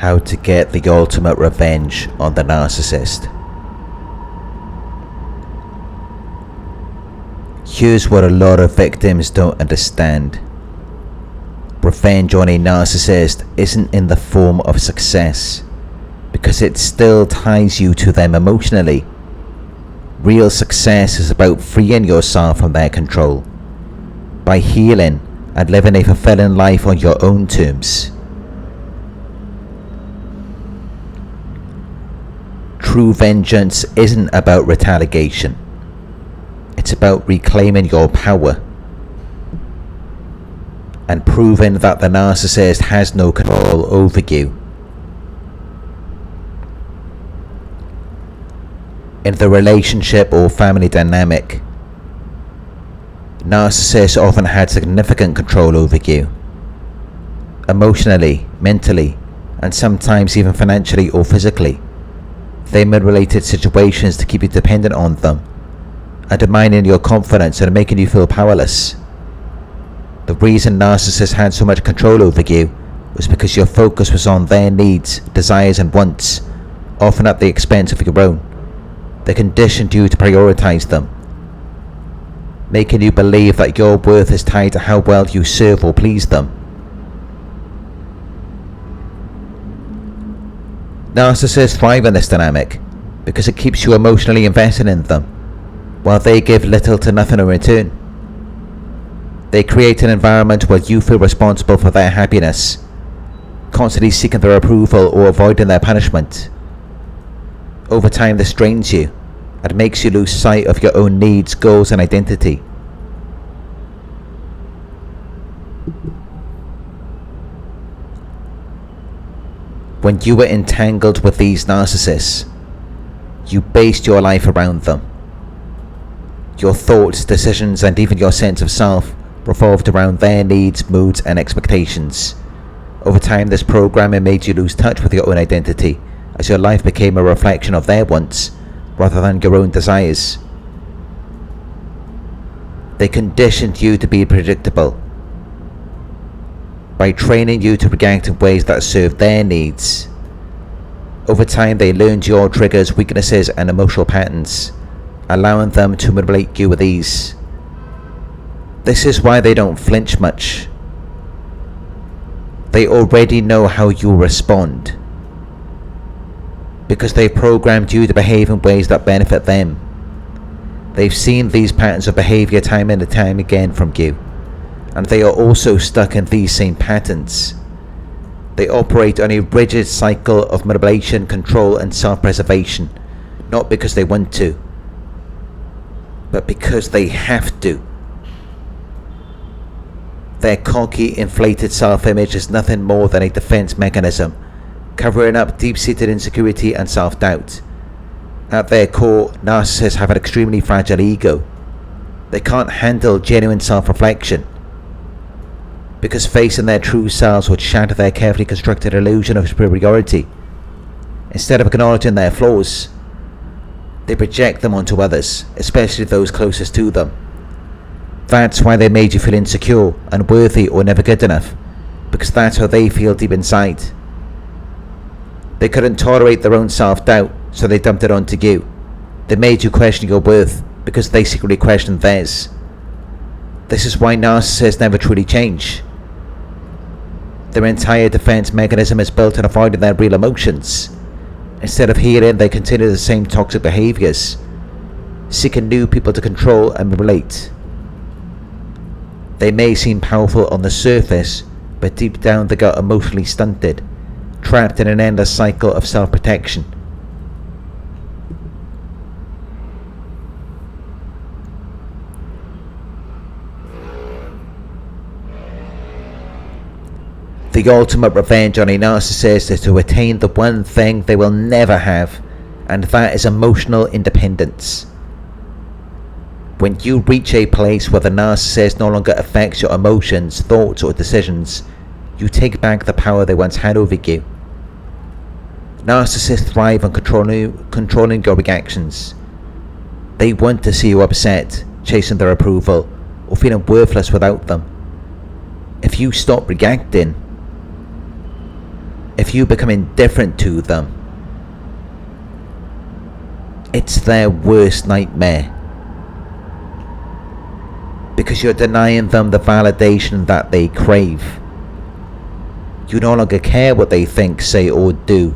how to get the ultimate revenge on the narcissist. Here's what a lot of victims don't understand. Revenge on a narcissist isn't in the form of success, because it still ties you to them emotionally. Real success is about freeing yourself from their control, by healing and living a fulfilling life on your own terms. True vengeance isn't about retaliation. It's about reclaiming your power and proving that the narcissist has no control over you. In the relationship or family dynamic, narcissists often had significant control over you, emotionally, mentally, and sometimes even financially or physically. They manipulated situations to keep you dependent on them, undermining your confidence and making you feel powerless. The reason narcissists had so much control over you was because your focus was on their needs, desires and wants, often at the expense of your own. They conditioned you to prioritize them, making you believe that your worth is tied to how well you serve or please them. Narcissists thrive in this dynamic because it keeps you emotionally invested in them, while they give little to nothing in return. They create an environment where you feel responsible for their happiness, constantly seeking their approval or avoiding their punishment. Over time, this drains you and makes you lose sight of your own needs, goals and identity. When you were entangled with these narcissists, you based your life around them. Your thoughts, decisions, and even your sense of self revolved around their needs, moods, and expectations. Over time, this programming made you lose touch with your own identity, as your life became a reflection of their wants rather than your own desires. They conditioned you to be predictable by training you to react in ways that serve their needs. Over time, they learned your triggers, weaknesses, and emotional patterns, allowing them to manipulate you with ease. This is why they don't flinch much. They already know how you'll respond, because they've programmed you to behave in ways that benefit them. They've seen these patterns of behaviour time and time again from you, and they are also stuck in these same patterns. They operate on a rigid cycle of manipulation, control, and self-preservation, not because they want to, but because they have to. Their cocky, inflated self-image is nothing more than a defense mechanism, covering up deep-seated insecurity and self-doubt. At their core, narcissists have an extremely fragile ego. They can't handle genuine self-reflection, because facing their true selves would shatter their carefully constructed illusion of superiority. Instead of acknowledging their flaws, they project them onto others, especially those closest to them. That's why they made you feel insecure, unworthy, or never good enough, because that's how they feel deep inside. They couldn't tolerate their own self-doubt, so they dumped it onto you. They made you question your worth, because they secretly questioned theirs. This is why narcissists never truly change. Their entire defense mechanism is built on avoiding their real emotions. Instead of healing, they continue the same toxic behaviours, seeking new people to control and manipulate. They may seem powerful on the surface, but deep down they got emotionally stunted, trapped in an endless cycle of self-protection. The ultimate revenge on a narcissist is to attain the one thing they will never have, and that is emotional independence. When you reach a place where the narcissist no longer affects your emotions, thoughts, or decisions, you take back the power they once had over you. Narcissists thrive on controlling your reactions. They want to see you upset, chasing their approval, or feeling worthless without them. If you stop reacting, if you become indifferent to them, it's their worst nightmare. Because you're denying them the validation that they crave. You no longer care what they think, say, or do.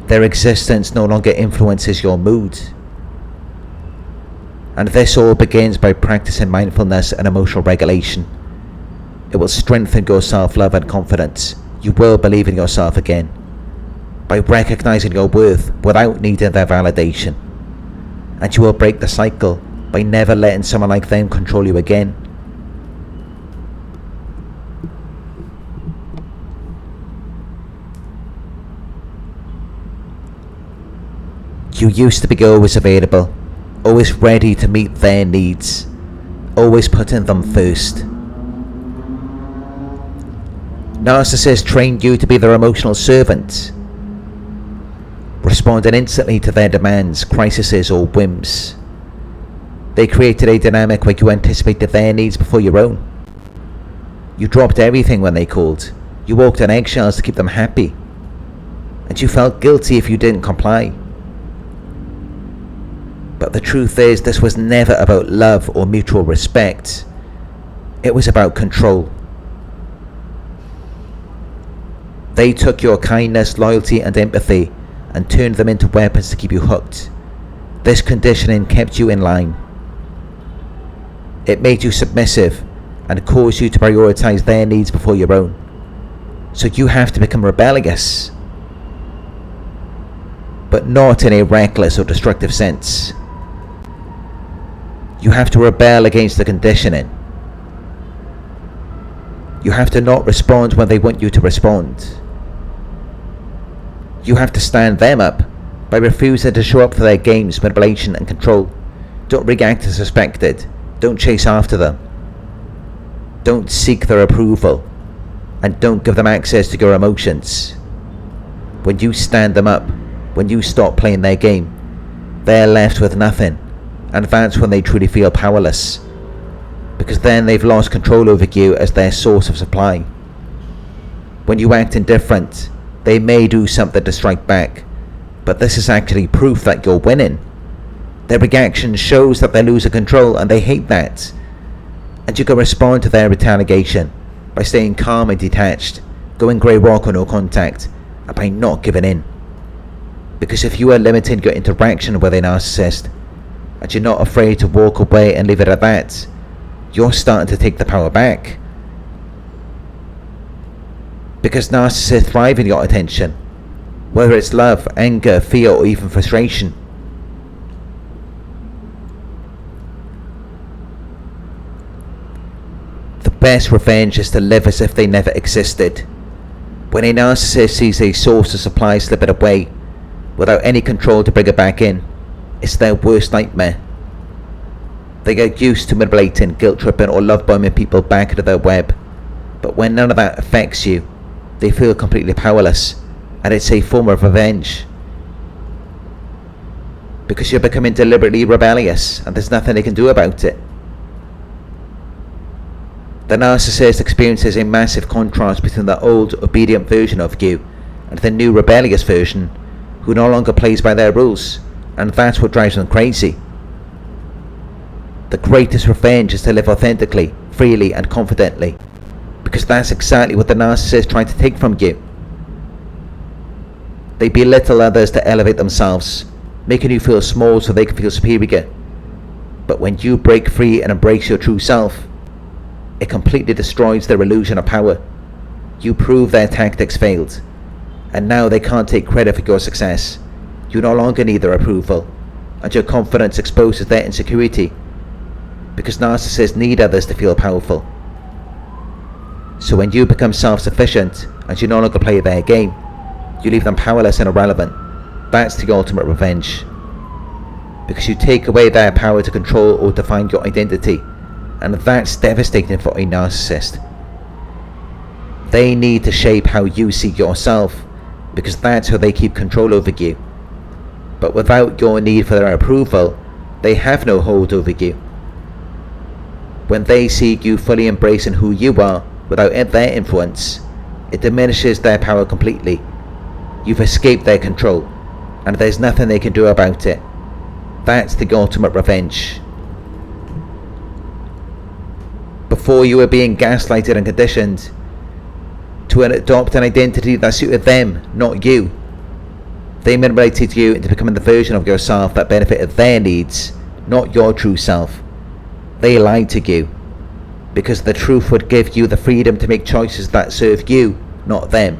Their existence no longer influences your mood. And this all begins by practicing mindfulness and emotional regulation. It will strengthen your self-love and confidence. You will believe in yourself again, by recognizing your worth without needing their validation. And you will break the cycle by never letting someone like them control you again. You used to be always available, always ready to meet their needs, always putting them first. Narcissists trained you to be their emotional servant, responding instantly to their demands, crises, or whims. They created a dynamic where you anticipated their needs before your own. You dropped everything when they called. You walked on eggshells to keep them happy. And you felt guilty if you didn't comply. But the truth is, this was never about love or mutual respect. It was about control. They took your kindness, loyalty, and empathy and turned them into weapons to keep you hooked. This conditioning kept you in line. It made you submissive and caused you to prioritize their needs before your own. So you have to become rebellious, but not in a reckless or destructive sense. You have to rebel against the conditioning. You have to not respond when they want you to respond. You have to stand them up by refusing to show up for their games, manipulation, and control. Don't react as suspected. Don't chase after them. Don't seek their approval. And don't give them access to your emotions. When you stand them up, when you stop playing their game, they're left with nothing. And that's when they truly feel powerless. Because then they've lost control over you as their source of supply. When you act indifferent, they may do something to strike back. But this is actually proof that you're winning. Their reaction shows that they're losing control, and they hate that. And you can respond to their retaliation by staying calm and detached, going grey rock or no contact, and by not giving in. Because if you are limiting your interaction with a narcissist, and you're not afraid to walk away and leave it at that, you're starting to take the power back. Because narcissists thrive in your attention, whether it's love, anger, fear, or even frustration. The best revenge is to live as if they never existed. When a narcissist sees a source of supply slipping away without any control to bring it back in, it's their worst nightmare. They get used to manipulating, guilt tripping, or love bombing people back into their web. But when none of that affects you, they feel completely powerless, and it's a form of revenge. Because you're becoming deliberately rebellious, and there's nothing they can do about it. The narcissist experiences a massive contrast between the old, obedient version of you and the new rebellious version, who no longer plays by their rules, and that's what drives them crazy. The greatest revenge is to live authentically, freely, and confidently, because that's exactly what the narcissist tried to take from you. They belittle others to elevate themselves, making you feel small so they can feel superior. But when you break free and embrace your true self, it completely destroys their illusion of power. You prove their tactics failed, and now they can't take credit for your success. You no longer need their approval, and your confidence exposes their insecurity, because narcissists need others to feel powerful. So when you become self-sufficient and you no longer play their game, you leave them powerless and irrelevant. That's the ultimate revenge. Because you take away their power to control or define your identity, and that's devastating for a narcissist. They need to shape how you see yourself, because that's how they keep control over you. But without your need for their approval, they have no hold over you. When they see you fully embracing who you are without their influence, It diminishes their power completely. You've escaped their control, and there's nothing they can do about it. That's the ultimate revenge. Before, you were being gaslighted and conditioned to adopt an identity that suited them, not you. They manipulated you into becoming the version of yourself that benefited their needs, not your true self. They lied to you, because the truth would give you the freedom to make choices that serve you, not them.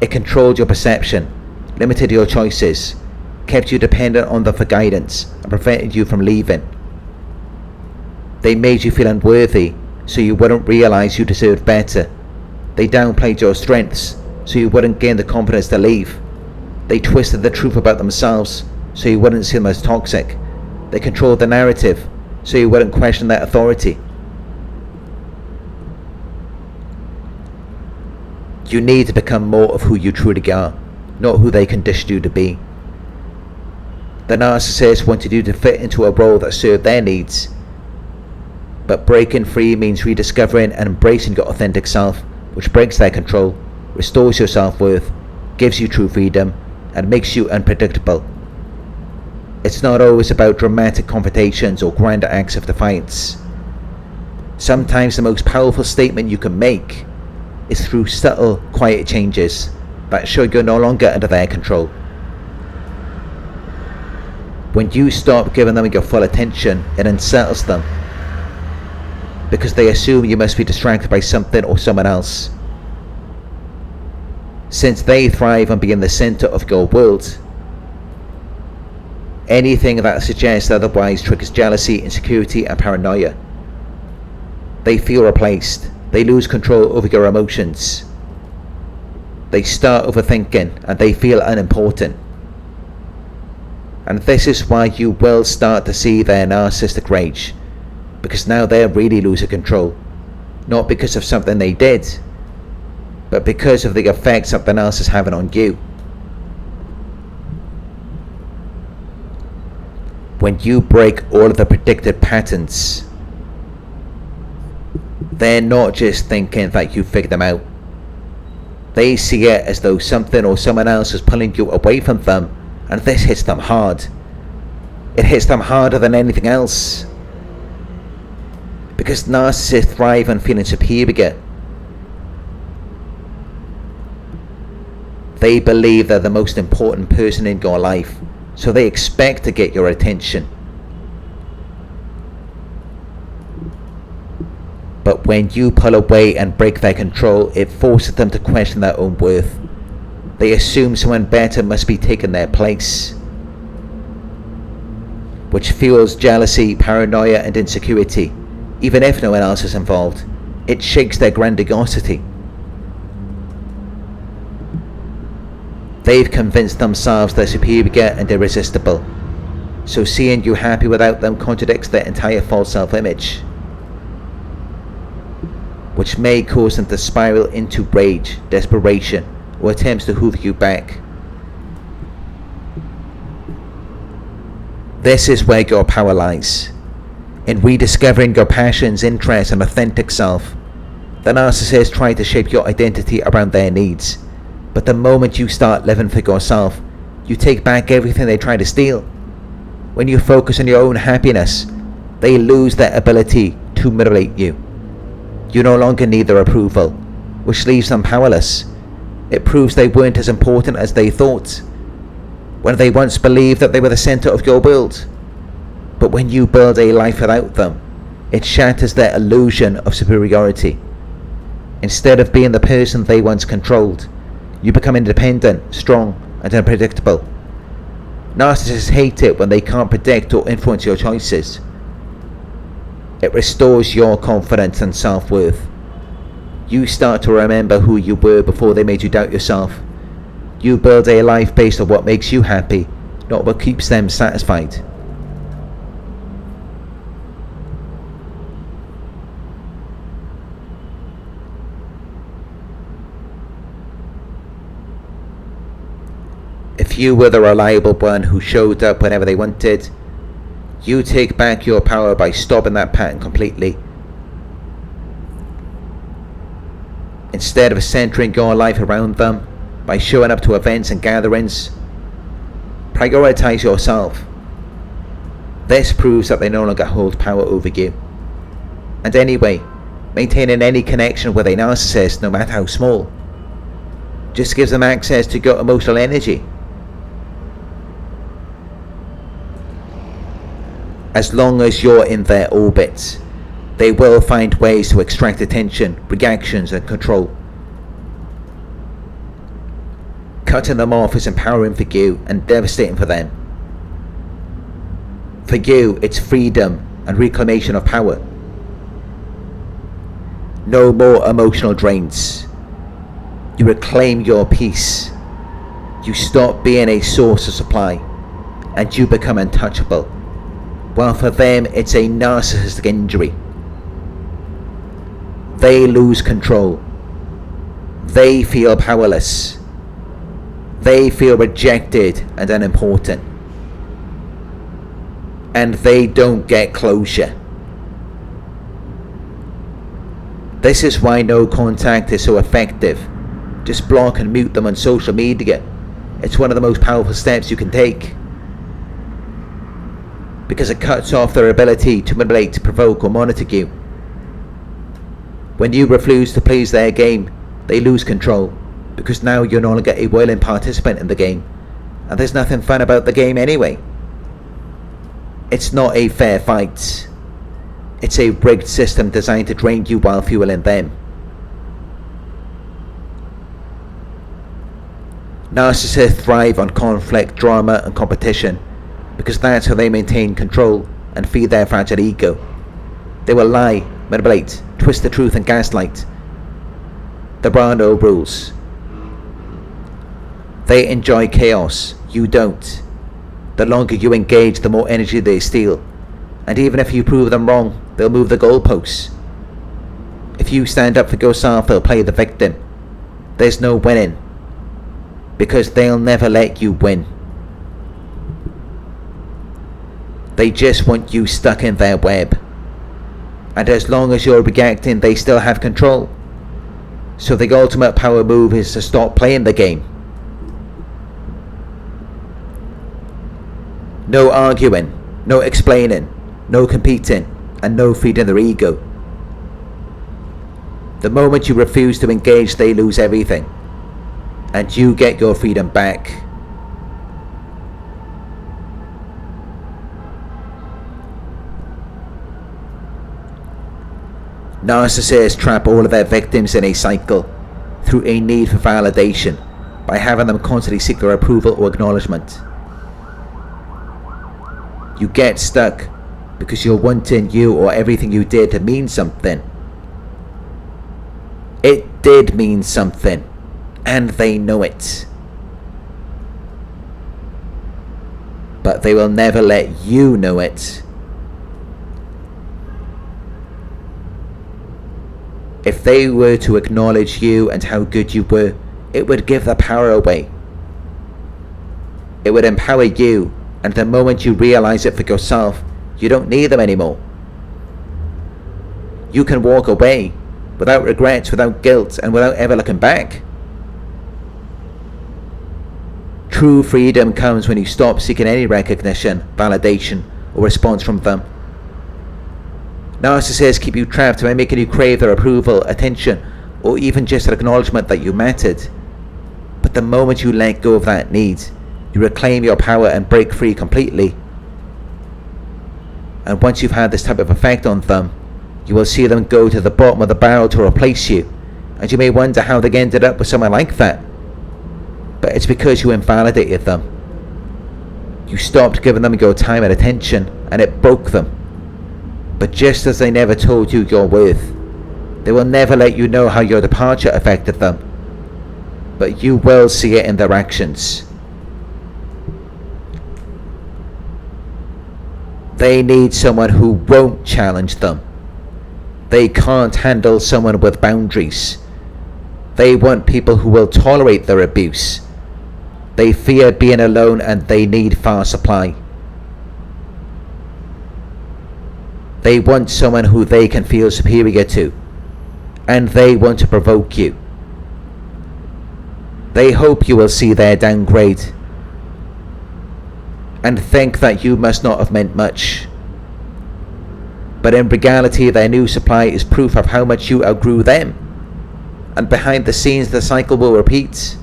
It controlled your perception, limited your choices, kept you dependent on them for guidance, and prevented you from leaving. They made you feel unworthy, so you wouldn't realize you deserved better. They downplayed your strengths, so you wouldn't gain the confidence to leave. They twisted the truth about themselves, so you wouldn't see them as toxic. They controlled the narrative, so you wouldn't question their authority. You need to become more of who you truly are, not who they conditioned you to be. The narcissist wanted you to fit into a role that served their needs. But breaking free means rediscovering and embracing your authentic self, which breaks their control, restores your self-worth, gives you true freedom, and makes you unpredictable. It's not always about dramatic confrontations or grand acts of defiance. Sometimes the most powerful statement you can make is through subtle, quiet changes that show you're no longer under their control. When you stop giving them your full attention, it unsettles them, because they assume you must be distracted by something or someone else. Since they thrive on being the center of your world, anything that suggests otherwise triggers jealousy, insecurity, and paranoia. They feel replaced. They lose control over your emotions. They start overthinking, and they feel unimportant. And this is why you will start to see their narcissistic rage, because now they're really losing control, not because of something they did, but because of the effects that the narcissist is having on you. When you break all of the predicted patterns, they're not just thinking that you figured them out. They see it as though something or someone else is pulling you away from them, and this hits them hard. It hits them harder than anything else, because narcissists thrive on feeling superior. They believe they're the most important person in your life, so they expect to get your attention. But when you pull away and break their control, it forces them to question their own worth. They assume someone better must be taking their place, which fuels jealousy, paranoia, and insecurity. Even if no one else is involved, it shakes their grandiosity. They've convinced themselves they're superior and irresistible, so seeing you happy without them contradicts their entire false self-image, which may cause them to spiral into rage, desperation, or attempts to hoover you back. This is where your power lies, in rediscovering your passions, interests, and authentic self. The narcissists try to shape your identity around their needs, but the moment you start living for yourself, you take back everything they try to steal. When you focus on your own happiness, they lose their ability to manipulate you. You no longer need their approval, which leaves them powerless. It proves they weren't as important as they thought, when they once believed that they were the center of your world. But when you build a life without them, it shatters their illusion of superiority. Instead of being the person they once controlled, you become independent, strong, and unpredictable. Narcissists hate it when they can't predict or influence your choices. It restores your confidence and self-worth. You start to remember who you were before they made you doubt yourself. You build a life based on what makes you happy, not what keeps them satisfied. If you were the reliable one who showed up whenever they wanted, you take back your power by stopping that pattern completely. Instead of centering your life around them by showing up to events and gatherings, prioritize yourself. This proves that they no longer hold power over you. And anyway, maintaining any connection with a narcissist, no matter how small, just gives them access to your emotional energy. As long as you're in their orbit, they will find ways to extract attention, reactions, and control. Cutting them off is empowering for you and devastating for them. For you, it's freedom and reclamation of power. No more emotional drains. You reclaim your peace. You stop being a source of supply, and you become untouchable. While for them, it's a narcissistic injury. They lose control. They feel powerless. They feel rejected and unimportant. And they don't get closure. This is why no contact is so effective. Just block and mute them on social media. It's one of the most powerful steps you can take, because it cuts off their ability to manipulate, provoke, or monitor you. When you refuse to please their game, they lose control, because now you're no longer a willing participant in the game, and there's nothing fun about the game anyway. It's not a fair fight. It's a rigged system designed to drain you while fueling them. Narcissists thrive on conflict, drama, and competition, because that's how they maintain control and feed their fragile ego. They will lie, manipulate, twist the truth, and gaslight. There are no rules. They enjoy chaos. You don't. The longer you engage, the more energy they steal. And even if you prove them wrong, they'll move the goalposts. If you stand up for yourself, they'll play the victim. There's no winning, because they'll never let you win. They just want you stuck in their web. And as long as you're reacting, they still have control. So the ultimate power move is to stop playing the game. No arguing, no explaining, no competing, and no feeding their ego. The moment you refuse to engage, they lose everything, and you get your freedom back. Narcissists trap all of their victims in a cycle through a need for validation by having them constantly seek their approval or acknowledgement. You get stuck because you're wanting you or everything you did to mean something. It did mean something, and they know it. But they will never let you know it. If they were to acknowledge you and how good you were, it would give the power away. It would empower you, and the moment you realize it for yourself, you don't need them anymore. You can walk away without regrets, without guilt, and without ever looking back. True freedom comes when you stop seeking any recognition, validation, or response from them. Narcissists keep you trapped by making you crave their approval, attention, or even just an acknowledgement that you mattered. But the moment you let go of that need, you reclaim your power and break free completely. And once you've had this type of effect on them, you will see them go to the bottom of the barrel to replace you, and you may wonder how they ended up with someone like that. But it's because you invalidated them. You stopped giving them your time and attention, and it broke them. But just as they never told you your worth, they will never let you know how your departure affected them. But you will see it in their actions. They need someone who won't challenge them. They can't handle someone with boundaries. They want people who will tolerate their abuse. They fear being alone, and they need fast supply. They want someone who they can feel superior to, and they want to provoke you. They hope you will see their downgrade and think that you must not have meant much. But in reality, their new supply is proof of how much you outgrew them. And behind the scenes, the cycle will repeat.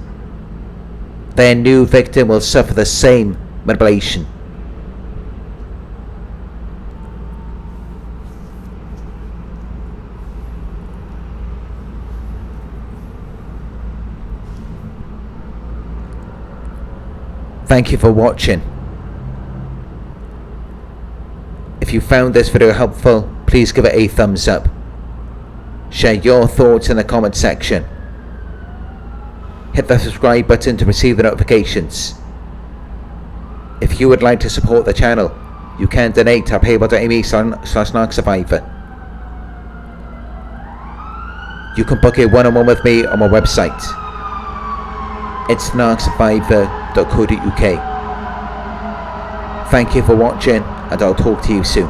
Their new victim will suffer the same manipulation. Thank you for watching. If you found this video helpful, please give it a thumbs up. Share your thoughts in the comment section. Hit the subscribe button to receive the notifications. If you would like to support the channel, you can donate at paypal.me/Narc Survivor. You can book a one-on-one with me on my website. It's narcsurvivor.co.uk. Thank you for watching, and I'll talk to you soon.